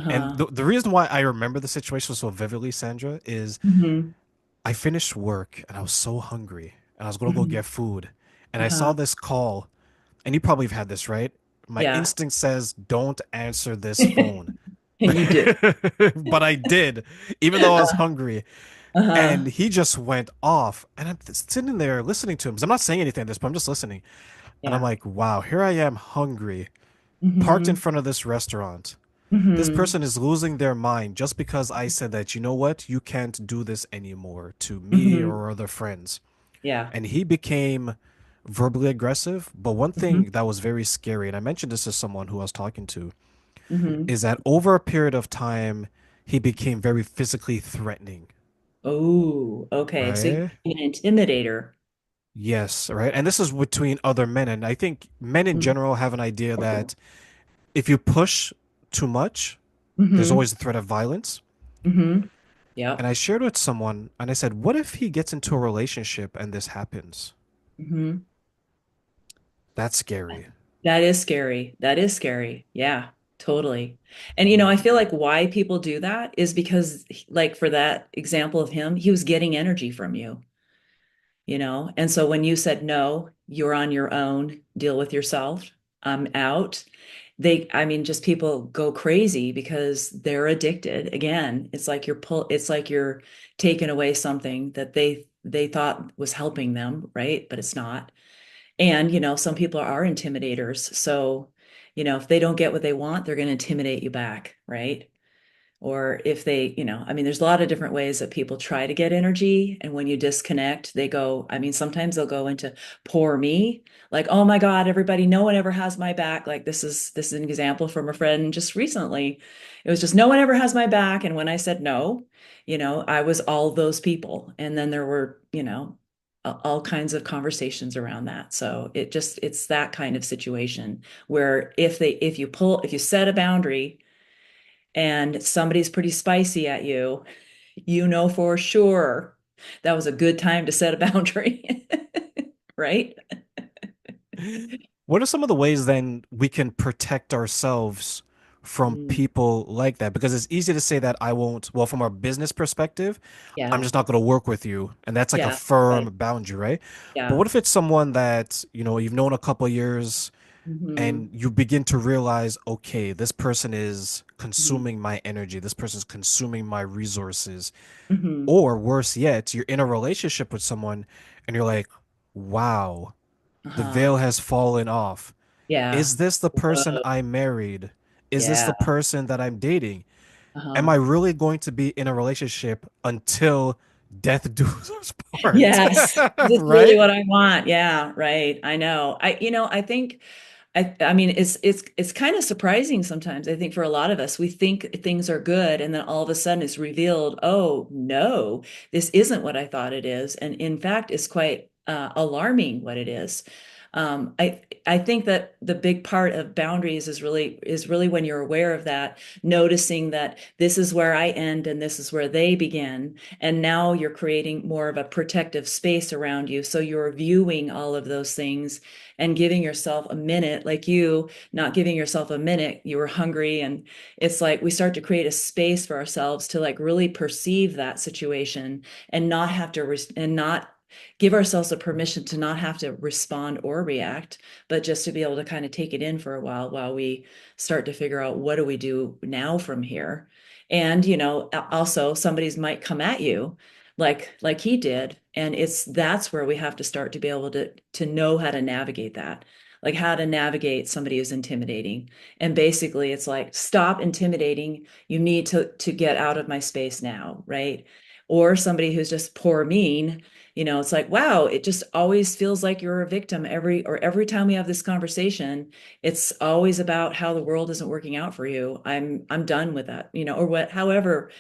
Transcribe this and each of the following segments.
And Uh-huh. the reason why I remember the situation so vividly, Sandra, is Hmm. I finished work and I was so hungry and I was going to go Hmm. get food. And I saw Uh-huh. this call, and you probably have had this, right? My Yeah. instinct says, don't answer this phone. And you did. But I did, even though I was hungry. And Uh-huh. he just went off. And I'm sitting there listening to him. 'Cause I'm not saying anything at this point, I'm just listening. And I'm Yeah. like, wow, here I am hungry, parked in Hmm. front of this restaurant. This Hmm. person is losing their mind just because I said that, you know what, you can't do this anymore to me Hmm. or other friends. Yeah. And he became verbally aggressive. But one Hmm. thing that was very scary, and I mentioned this to someone who I was talking to, Hmm. is that over a period of time, he became very physically threatening, Oh, okay. So right? you're an intimidator. Yes, right. And this is between other men. And I think men in Mm-hmm. general have an idea that if you push too much, there's Hmm. always a threat of violence. Hmm. And Yep. I shared with someone and I said, what if he gets into a relationship and this happens? Hmm. That's scary. That is scary. That is scary. Yeah, totally. And Mhm. I feel like why people do that is because like for that example of him, he was getting energy from you. And so when you said no, you're on your own, deal with yourself, I'm out. I mean, just people go crazy because they're addicted. Again, it's like you're taking away something that they thought was helping them, right? But it's not. And, some people are intimidators. So, if they don't get what they want, they're going to intimidate you back, right? Or if I mean, there's a lot of different ways that people try to get energy. And when you disconnect, I mean, sometimes they'll go into poor me, like, oh my God, everybody, no one ever has my back. Like this is an example from a friend just recently. It was just no one ever has my back. And when I said no, I was all those people. And then there were, all kinds of conversations around that. So it's that kind of situation where if you set a boundary and somebody's pretty spicy at you, you know for sure that was a good time to set a boundary, right? What are some of the ways then we can protect ourselves from Mm, people like that? Because it's easy to say that I won't, well, from our business perspective, I'm yeah, just not going to work with you. And that's like a yeah, firm right. boundary, right? But Yeah. what if it's someone that, you've known a couple years Hmm. and you begin to realize, okay, this person is Hmm. consuming my energy, this person's consuming my resources. Hmm. Or worse yet, you're in a relationship with someone and you're like, wow, the Uh-huh. veil has fallen off. Yeah. Is this the person Whoa. I married? Is this Yeah. the person that I'm dating? Am Uh-huh. I really going to be in a relationship until death do us part? Yes. Is this really Right? what I want? Yeah, right. I know. I think I mean it's kind of surprising sometimes. I think for a lot of us, we think things are good and then all of a sudden it's revealed, oh no, this isn't what I thought it is. And in fact, it's quite alarming what it is. I think that the big part of boundaries is really when you're aware of that, noticing that this is where I end and this is where they begin. And now you're creating more of a protective space around you. So you're viewing all of those things and giving yourself a minute, like you not giving yourself a minute, you were hungry. And it's like we start to create a space for ourselves to like really perceive that situation and not have to, and not give ourselves a permission to not have to respond or react, but just to be able to kind of take it in for a while we start to figure out what do we do now from here. And, also somebody's might come at you like he did. And that's where we have to start to be able to know how to navigate that, like how to navigate somebody who's intimidating. And basically it's like, stop intimidating. You need to get out of my space now, right? Or somebody who's just poor mean, it's like, wow, it just always feels like you're a victim every time we have this conversation. It's always about how the world isn't working out for you. I'm done with that, or what, however,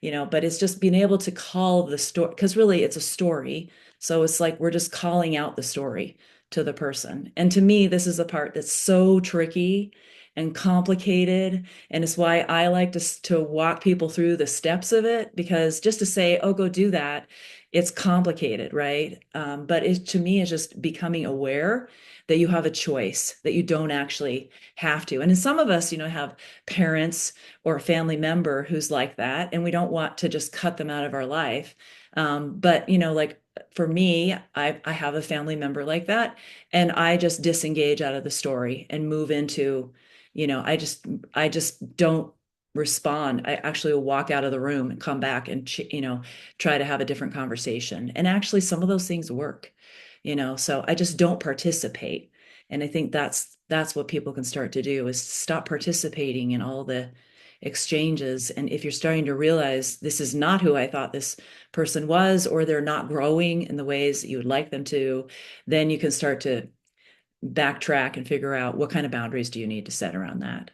but it's just being able to call the story because really it's a story. So it's like we're just calling out the story to the person. And to me, this is the part that's so tricky and complicated. And it's why I like to walk people through the steps of it, because just to say, oh, go do that, it's complicated, right? But to me, it's just becoming aware that you have a choice, that you don't actually have to. And in some of us, have parents or a family member who's like that, and we don't want to just cut them out of our life. But like for me, I have a family member like that, and I just disengage out of the story and move into, I just don't respond. I actually will walk out of the room and come back and try to have a different conversation. And actually, some of those things work, so I just don't participate. And I think that's what people can start to do, is stop participating in all the exchanges. And if you're starting to realize this is not who I thought this person was, or they're not growing in the ways that you would like them to, then you can start to backtrack and figure out what kind of boundaries do you need to set around that.